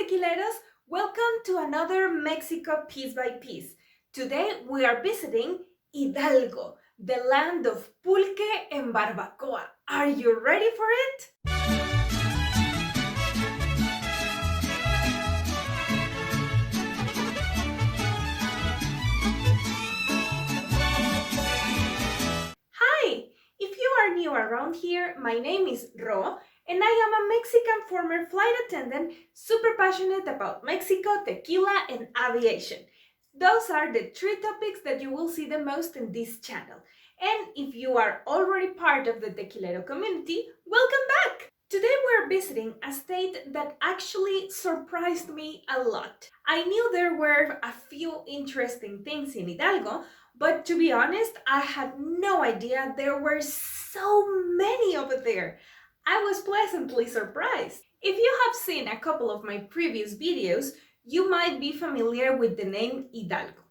tequileros, welcome to another Mexico Piece by Piece. Today we are visiting Hidalgo, the land of pulque and barbacoa. Are you ready for it? Hi! If you are new around here, my name is Ro, and I am a Mexican former flight attendant, super passionate about Mexico, tequila, and aviation. Those are the three topics that you will see the most in this channel. And if you are already part of the Tequilero community, welcome back! Today we're visiting a state that actually surprised me a lot. I knew there were a few interesting things in Hidalgo, but to be honest, I had no idea there were so many over there. I was pleasantly surprised. If you have seen a couple of my previous videos, you might be familiar with the name Hidalgo.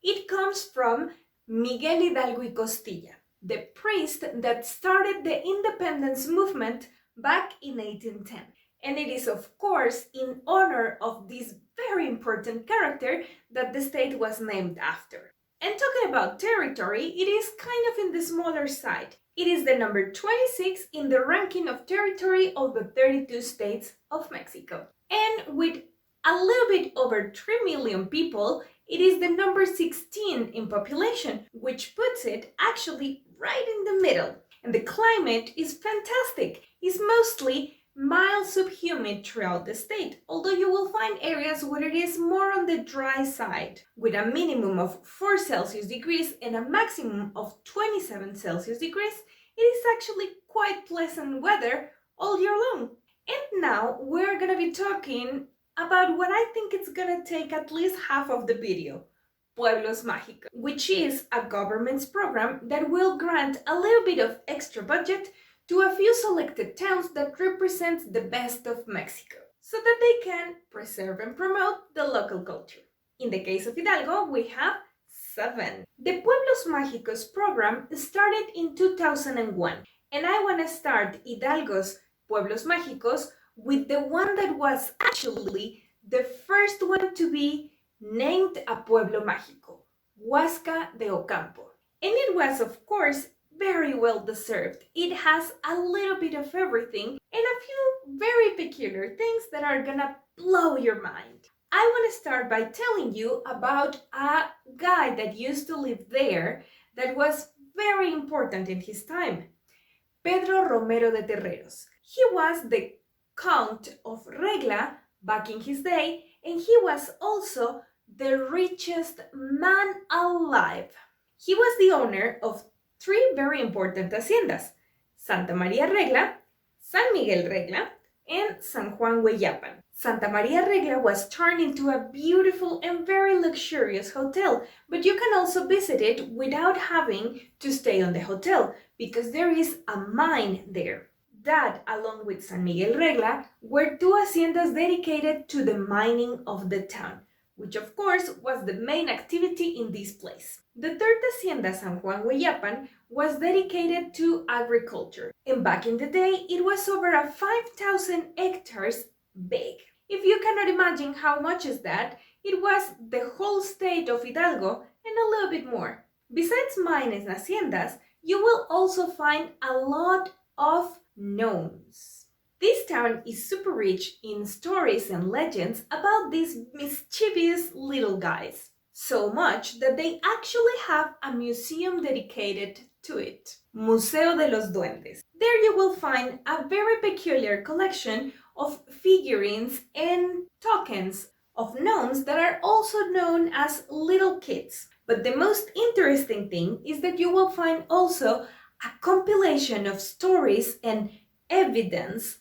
It comes from Miguel Hidalgo y Costilla, the priest that started the independence movement back in 1810. And it is, of course, in honor of this very important character that the state was named after. And talking about territory, it is kind of in the smaller side. It is the number 26 in the ranking of territory of the 32 states of Mexico. And with a little bit over 3 million people, it is the number 16 in population, which puts it actually right in the middle. And the climate is fantastic. It's mostly mild subhumid throughout the state, although you will find areas where it is more on the dry side, with a minimum of 4 Celsius degrees and a maximum of 27 Celsius degrees. It is actually quite pleasant weather all year long. And now we're gonna be talking about what I think it's gonna take at least half of the video, Pueblos Mágicos, which is a government's program that will grant a little bit of extra budget to a few selected towns that represent the best of Mexico, so that they can preserve and promote the local culture. In the case of Hidalgo, we have 7. The Pueblos Mágicos program started in 2001, and I want to start Hidalgo's Pueblos Mágicos with the one that was actually the first one to be named a Pueblo Mágico, Huasca de Ocampo. And it was, of course, very well deserved. It has a little bit of everything and a few very peculiar things that are gonna blow your mind. I want to start by telling you about a guy that used to live there that was very important in his time, Pedro Romero de Terreros. He was the Count of Regla back in his day, and he was also the richest man alive. He was the owner of 3 very important haciendas, Santa Maria Regla, San Miguel Regla, and San Juan Hueyapan. Santa Maria Regla was turned into a beautiful and very luxurious hotel, but you can also visit it without having to stay on the hotel, because there is a mine there. That, along with San Miguel Regla, were 2 haciendas dedicated to the mining of the town, which of course was the main activity in this place. The 3rd hacienda, San Juan Hueyapan, was dedicated to agriculture, and back in the day it was over a 5,000 hectares big. If you cannot imagine how much is that, it was the whole state of Hidalgo and a little bit more. Besides mines and haciendas, you will also find a lot of gnomes. This town is super rich in stories and legends about these mischievous little guys. So much that they actually have a museum dedicated to it, Museo de los Duendes. There you will find a very peculiar collection of figurines and tokens of gnomes that are also known as little kids. But the most interesting thing is that you will find also a compilation of stories and evidence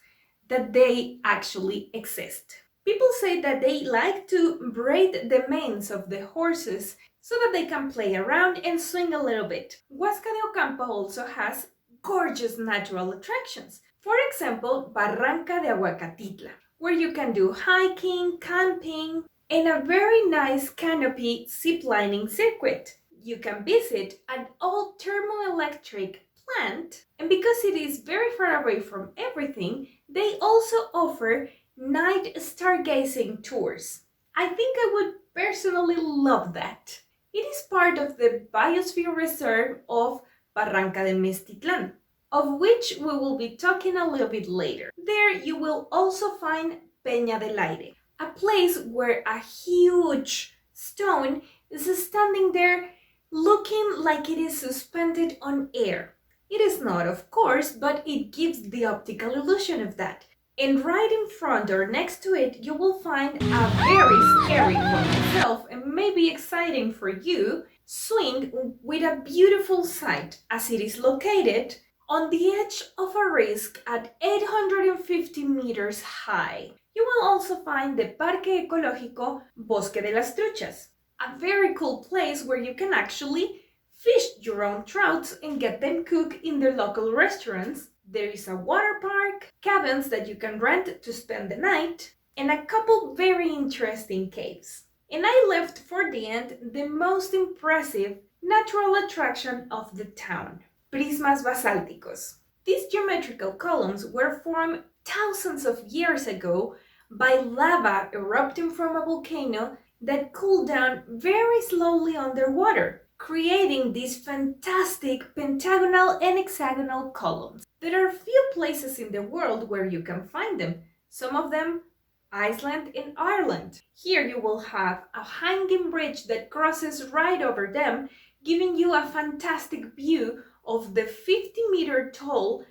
that they actually exist. People say that they like to braid the manes of the horses so that they can play around and swing a little bit. Huasca de Ocampo also has gorgeous natural attractions. For example, Barranca de Aguacatitla, where you can do hiking, camping, and a very nice canopy ziplining circuit. You can visit an old thermoelectric plant, and because it is very far away from everything, they also offer night stargazing tours. I think I would personally love that. It is part of the Biosphere Reserve of Barranca de Mestitlan, of which we will be talking a little bit later. There you will also find Peña del Aire, a place where a huge stone is standing there looking like it is suspended on air. It is not, of course, but it gives the optical illusion of that. And right in front or next to it, you will find a very scary for myself and maybe exciting for you swing with a beautiful sight, as it is located on the edge of a risk at 850 meters high. You will also find the Parque Ecológico Bosque de las Truchas, a very cool place where you can actually fish your own trouts and get them cooked in their local restaurants. There is a water park, cabins that you can rent to spend the night, and a couple very interesting caves. And I left for the end the most impressive natural attraction of the town, prismas basálticos. These geometrical columns were formed thousands of years ago by lava erupting from a volcano that cooled down very slowly underwater, creating these fantastic pentagonal and hexagonal columns. There are few places in the world where you can find them, some of them Iceland and Ireland. Here you will have a hanging bridge that crosses right over them, giving you a fantastic view of the 50-meter tall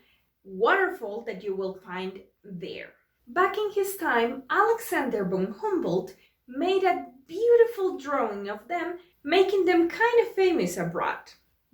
waterfall that you will find there. Back in his time, Alexander von Humboldt made a beautiful drawing of them, making them kind of famous abroad.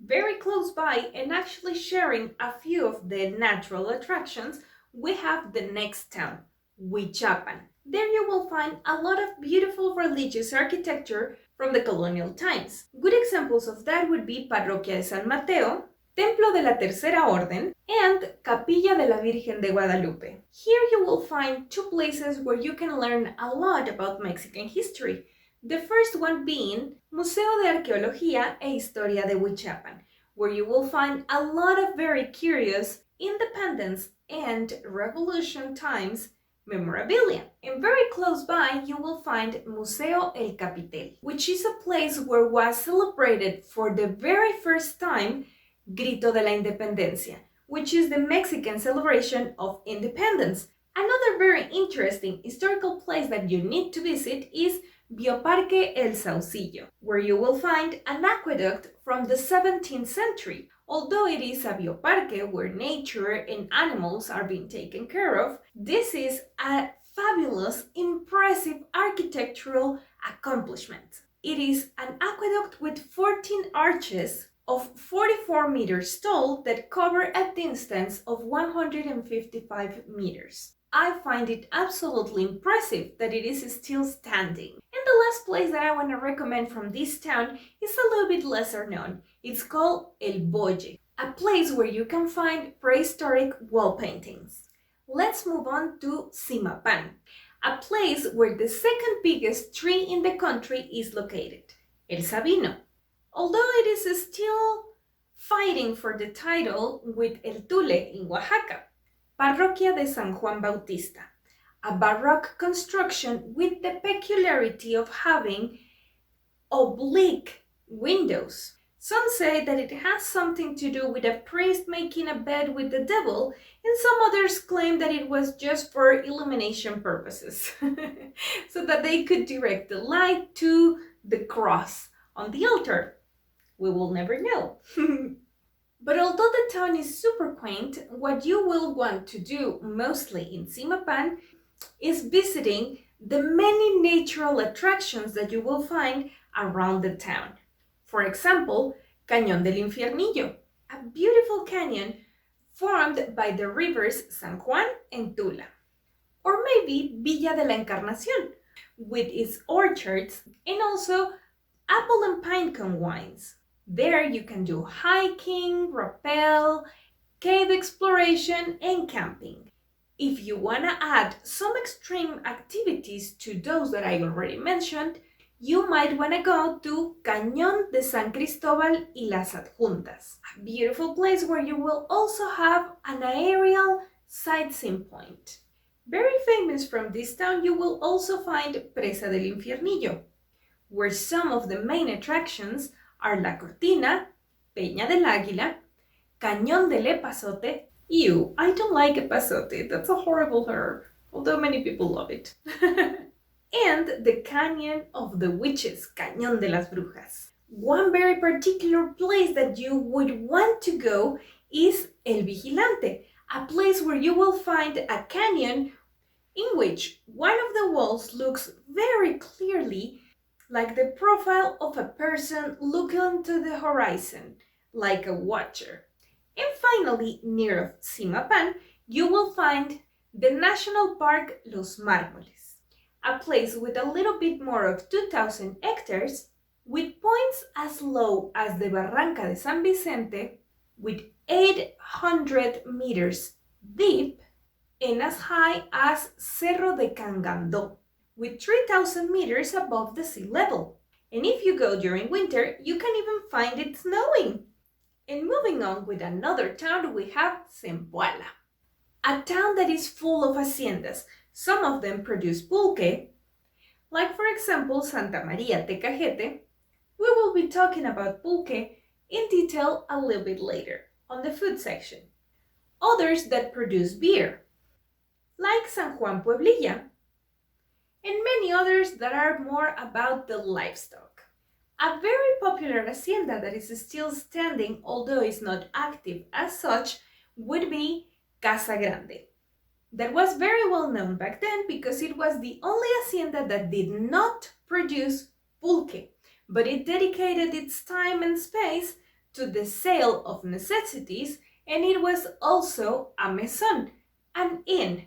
Very close by and actually sharing a few of the natural attractions, we have the next town, Huichapan. There you will find a lot of beautiful religious architecture from the colonial times. Good examples of that would be Parroquia de San Mateo, Templo de la Tercera Orden, and Capilla de la Virgen de Guadalupe. Here you will find two places where you can learn a lot about Mexican history. The first one being Museo de Arqueología e Historia de Huichapan, where you will find a lot of very curious independence and revolution times memorabilia. And very close by you will find Museo El Capitel, which is a place where was celebrated for the very first time Grito de la Independencia, which is the Mexican celebration of independence. Another very interesting historical place that you need to visit is Bioparque El Saucillo, where you will find an aqueduct from the 17th century. Although it is a bioparque where nature and animals are being taken care of, this is a fabulous, impressive architectural accomplishment. It is an aqueduct with 14 arches of 44 meters tall that cover a distance of 155 meters. I find it absolutely impressive that it is still standing. And the last place that I want to recommend from this town is a little bit lesser known. It's called El Boye, a place where you can find prehistoric wall paintings. Let's move on to Zimapan, a place where the second biggest tree in the country is located, El Sabino. Although it is still fighting for the title with El Tule in Oaxaca. Parroquia de San Juan Bautista, a Baroque construction with the peculiarity of having oblique windows. Some say that it has something to do with a priest making a bed with the devil, and some others claim that it was just for illumination purposes, so that they could direct the light to the cross on the altar. We will never know. But although the town is super quaint, what you will want to do mostly in Zimapan is visiting the many natural attractions that you will find around the town. For example, Cañón del Infiernillo, a beautiful canyon formed by the rivers San Juan and Tula. Or maybe Villa de la Encarnación, with its orchards and also apple and pinecone wines. There you can do hiking, rappel, cave exploration, and camping. If you want to add some extreme activities to those that I already mentioned, you might want to go to Cañón de San Cristóbal y las Adjuntas, a beautiful place where you will also have an aerial sightseeing point. Very famous from this town, you will also find Presa del Infiernillo, where some of the main attractions are La Cortina, Peña del Águila, Cañón del Epazote. Ew, I don't like epazote, that's a horrible herb, although many people love it. And the Canyon of the Witches, Cañón de las Brujas. One very particular place that you would want to go is El Vigilante, a place where you will find a canyon in which one of the walls looks very clearly like the profile of a person looking to the horizon, like a watcher. And finally, near Simapan, you will find the National Park Los Mármoles, a place with a little bit more of 2,000 hectares, with points as low as the Barranca de San Vicente, with 800 meters deep, and as high as Cerro de Cangandó, with 3,000 meters above the sea level. And if you go during winter, you can even find it snowing. And moving on with another town, we have Zempoala, a town that is full of haciendas. Some of them produce pulque, like for example Santa Maria Tecajete. We will be talking about pulque in detail a little bit later on the food section. Others that produce beer, like San Juan Pueblilla, and many others that are more about the livestock. A very popular hacienda that is still standing, although it's not active as such, would be Casa Grande. That was very well known back then because it was the only hacienda that did not produce pulque, but it dedicated its time and space to the sale of necessities, and it was also a mesón, an inn.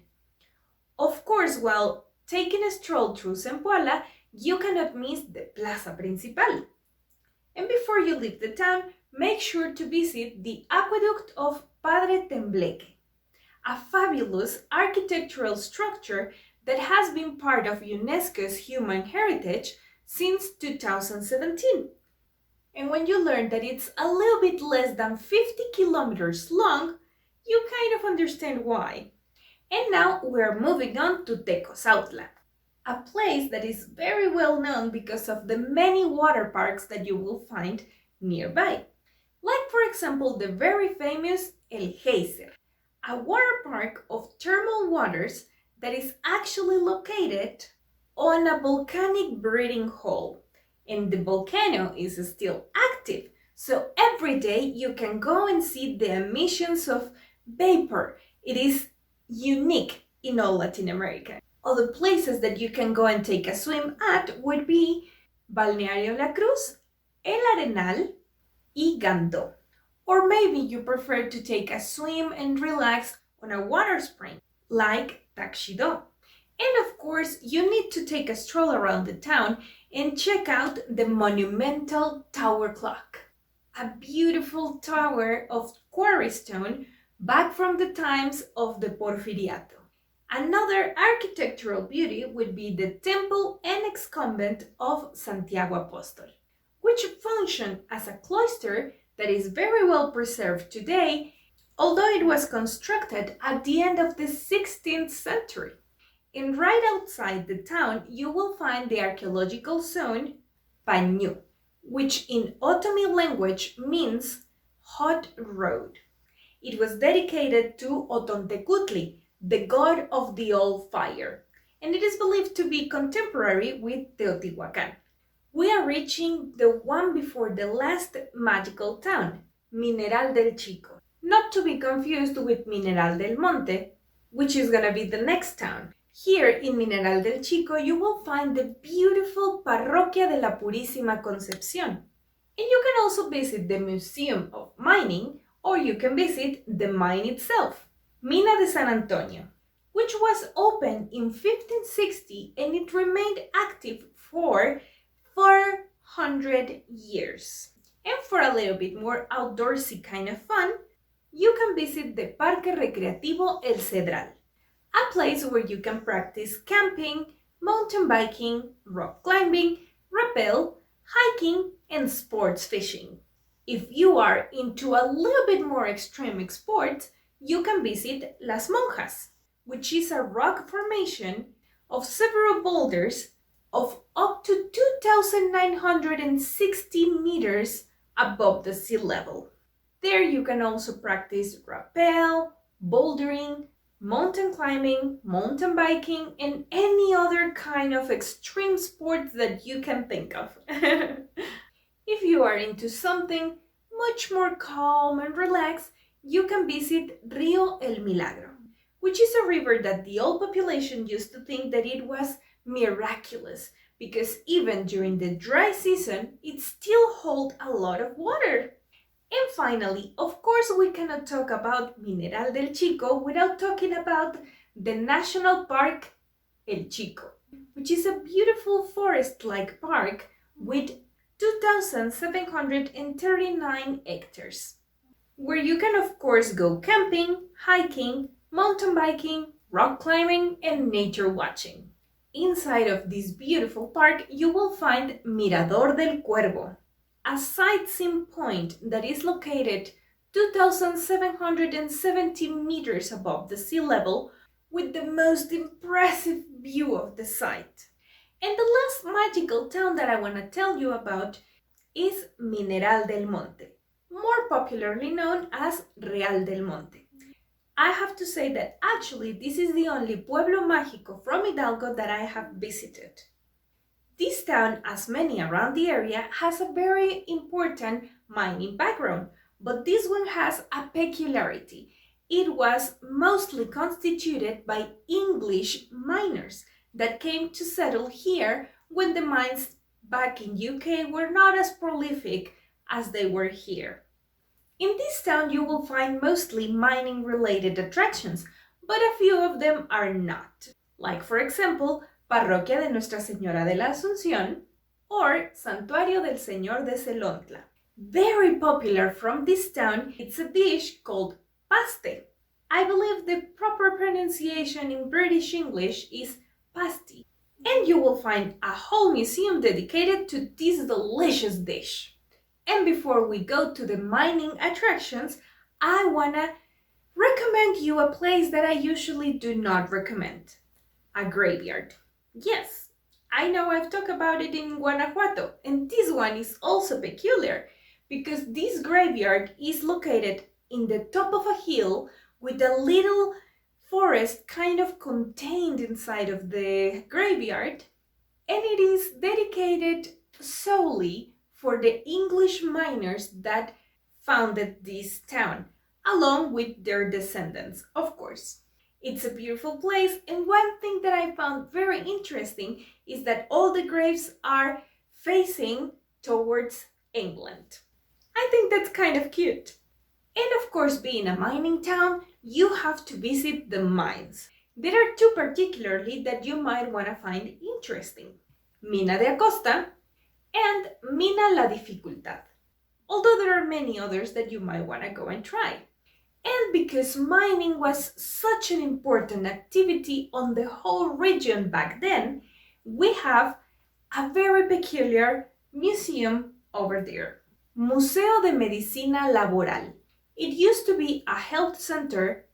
Of course, while taking a stroll through Zempoala, you cannot miss the Plaza Principal. And before you leave the town, make sure to visit the Aqueduct of Padre Tembleque, a fabulous architectural structure that has been part of UNESCO's Human Heritage since 2017. And when you learn that it's a little bit less than 50 kilometers long, you kind of understand why. And now we're moving on to Tecozautla, a place that is very well known because of the many water parks that you will find nearby. Like for example the very famous El Geyser, a water park of thermal waters that is actually located on a volcanic breeding hole. And the volcano is still active, so every day you can go and see the emissions of vapor. It is unique in all Latin America. Other places that you can go and take a swim at would be Balneario La Cruz, El Arenal, y Gandó. Or maybe you prefer to take a swim and relax on a water spring, like Taxido. And of course, you need to take a stroll around the town and check out the monumental tower clock, a beautiful tower of quarry stone back from the times of the Porfiriato. Another architectural beauty would be the temple and ex-convent of Santiago Apóstol, which functioned as a cloister that is very well preserved today, although it was constructed at the end of the 16th century. And right outside the town, you will find the archaeological zone Pañu, which in Otomi language means hot road. It was dedicated to Otontecutli, the god of the all-fire, and it is believed to be contemporary with Teotihuacan. We are reaching the one before the last magical town, Mineral del Chico, not to be confused with Mineral del Monte, which is gonna be the next town. Here in Mineral del Chico, you will find the beautiful Parroquia de la Purísima Concepción. And you can also visit the Museum of Mining, or you can visit the mine itself, Mina de San Antonio, which was opened in 1560 and it remained active for 400 years. And for a little bit more outdoorsy kind of fun, you can visit the Parque Recreativo El Cedral, a place where you can practice camping, mountain biking, rock climbing, rappel, hiking, and sports fishing. If you are into a little bit more extreme sports, you can visit Las Monjas, which is a rock formation of several boulders of up to 2,960 meters above the sea level. There you can also practice rappel, bouldering, mountain climbing, mountain biking, and any other kind of extreme sports that you can think of. If you are into something much more calm and relaxed, you can visit Rio El Milagro, which is a river that the old population used to think that it was miraculous because even during the dry season, it still holds a lot of water. And finally, of course, we cannot talk about Mineral del Chico without talking about the National Park El Chico, which is a beautiful forest-like park with 2,739 hectares, where you can of course go camping, hiking, mountain biking, rock climbing, and nature watching. Inside of this beautiful park, you will find Mirador del Cuervo, a sightseeing point that is located 2,770 meters above the sea level with the most impressive view of the site. And the last magical town that I want to tell you about is Mineral del Monte, more popularly known as Real del Monte. I have to say that actually this is the only pueblo mágico from Hidalgo that I have visited. This town, as many around the area, has a very important mining background, but this one has a peculiarity. It was mostly constituted by English miners that came to settle here when the mines back in UK were not as prolific as they were here. In this town you will find mostly mining related attractions, but a few of them are not. Like for example, Parroquia de Nuestra Señora de la Asunción or Santuario del Señor de Celontla. Very popular from this town, it's a dish called paste. I believe the proper pronunciation in British English is pasty. And you will find a whole museum dedicated to this delicious dish. And before we go to the mining attractions, I wanna recommend you a place that I usually do not recommend. A graveyard. Yes, I know I've talked about it in Guanajuato, and this one is also peculiar because this graveyard is located in the top of a hill with a little forest kind of contained inside of the graveyard, and it is dedicated solely for the English miners that founded this town, along with their descendants, of course. It's a beautiful place, and one thing that I found very interesting is that all the graves are facing towards England. I think that's kind of cute. And of course, being a mining town, you have to visit the mines. There are two particularly that you might want to find interesting. Mina de Acosta and Mina La Dificultad. Although there are many others that you might want to go and try. And because mining was such an important activity on the whole region back then, we have a very peculiar museum over there. Museo de Medicina Laboral. It used to be a health center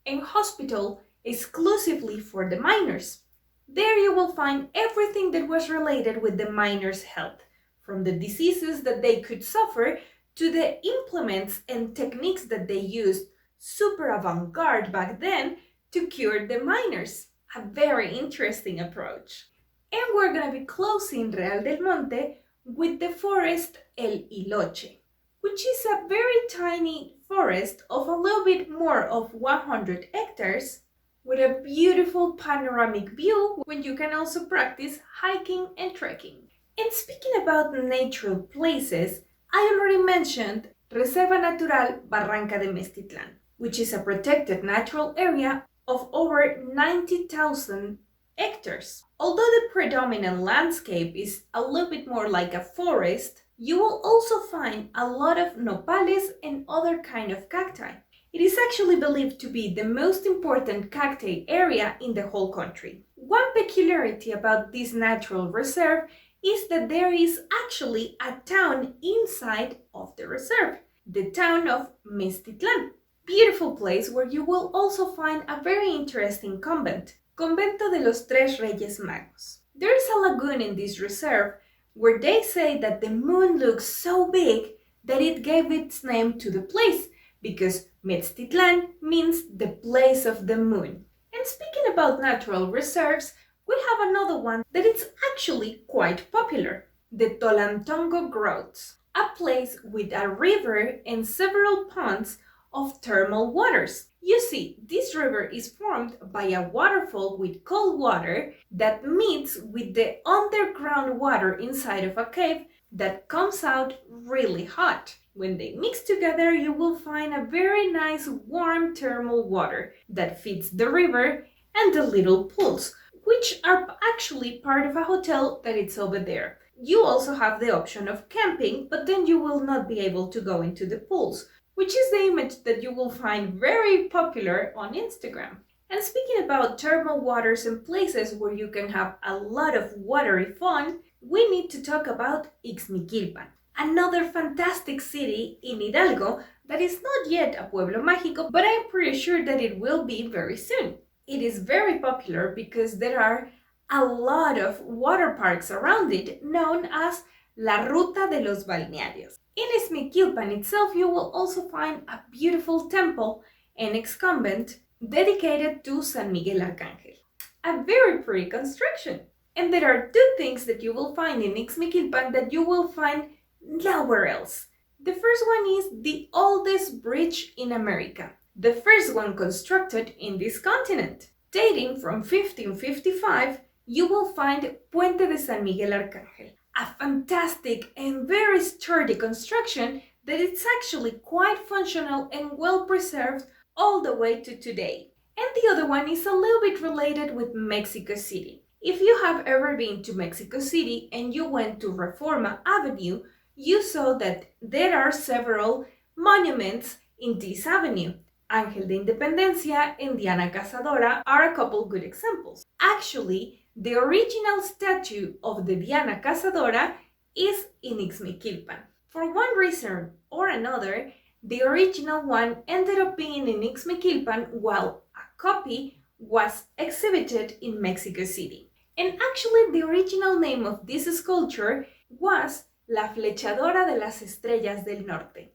and hospital exclusively for the miners. There you will find everything that was related with the miners' health, from the diseases that they could suffer to the implements and techniques that they used, super avant-garde back then, to cure the miners. A very interesting approach. And we're going to be closing Real del Monte with the forest El Iloche, which is a very tiny forest of a little bit more of 100 hectares with a beautiful panoramic view when you can also practice hiking and trekking. And speaking about natural places, I already mentioned Reserva Natural Barranca de Mestitlan, which is a protected natural area of over 90,000 hectares. Although the predominant landscape is a little bit more like a forest, you will also find a lot of nopales and other kind of cacti. It is actually believed to be the most important cacti area in the whole country. One peculiarity about this natural reserve is that there is actually a town inside of the reserve, the town of Mestitlan. beautiful place where you will also find a very interesting convent, Convento de los Tres Reyes Magos. There is a lagoon in this reserve where they say that the moon looks so big that it gave its name to the place, because Metztitlan means the place of the moon. And speaking about natural reserves, we have another one that is actually quite popular, the Tolantongo Groats, a place with a river and several ponds of thermal waters. You see, this river is formed by a waterfall with cold water that meets with the underground water inside of a cave that comes out really hot. When they mix together, you will find a very nice warm thermal water that feeds the river and the little pools, which are actually part of a hotel that is over there. You also have the option of camping, but then you will not be able to go into the pools, which is the image that you will find very popular on Instagram. And speaking about thermal waters and places where you can have a lot of watery fun, we need to talk about Ixmiquilpan, another fantastic city in Hidalgo that is not yet a pueblo mágico, but I'm pretty sure that it will be very soon. It is very popular because there are a lot of water parks around it, known as La Ruta de los Balnearios. In Ixmiquilpan itself, you will also find a beautiful temple and ex-convent dedicated to San Miguel Arcángel. A very pretty construction. And there are two things that you will find in Ixmiquilpan that you will find nowhere else. The first one is the oldest bridge in America, the first one constructed in this continent. Dating from 1555, you will find Puente de San Miguel Arcángel, a fantastic and very sturdy construction that is actually quite functional and well preserved all the way to today. And the other one is a little bit related with Mexico City. If you have ever been to Mexico City and you went to Reforma Avenue, you saw that there are several monuments in this avenue. Ángel de Independencia and Diana Cazadora are a couple good examples. Actually, the original statue of the Diana Cazadora is in Ixmiquilpan. For one reason or another, the original one ended up being in Ixmiquilpan while a copy was exhibited in Mexico City. And actually, the original name of this sculpture was La Flechadora de las Estrellas del Norte.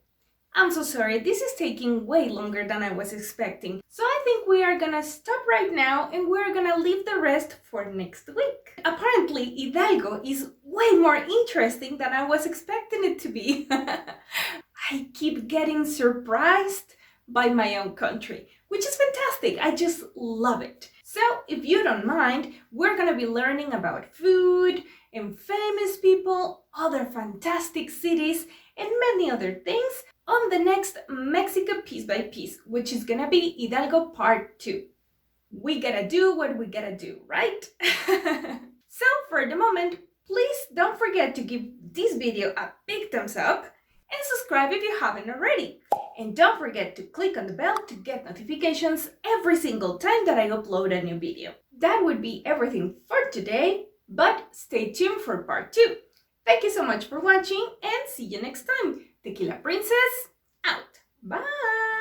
I'm so sorry, this is taking way longer than I was expecting. So I think we are gonna stop right now and we're gonna leave the rest for next week. Apparently, Hidalgo is way more interesting than I was expecting it to be. I keep getting surprised by my own country, which is fantastic. I just love it. So if you don't mind, we're gonna be learning about food and famous people, other fantastic cities, and many other things on the next Mexico Piece by Piece, which is gonna be Hidalgo Part 2. We gotta do what we gotta do, right? So for the moment, please don't forget to give this video a big thumbs up and subscribe if you haven't already. And don't forget to click on the bell to get notifications every single time that I upload a new video. That would be everything for today, but stay tuned for Part 2. Thank you so much for watching and see you next time. Tequila Princess, out. Bye!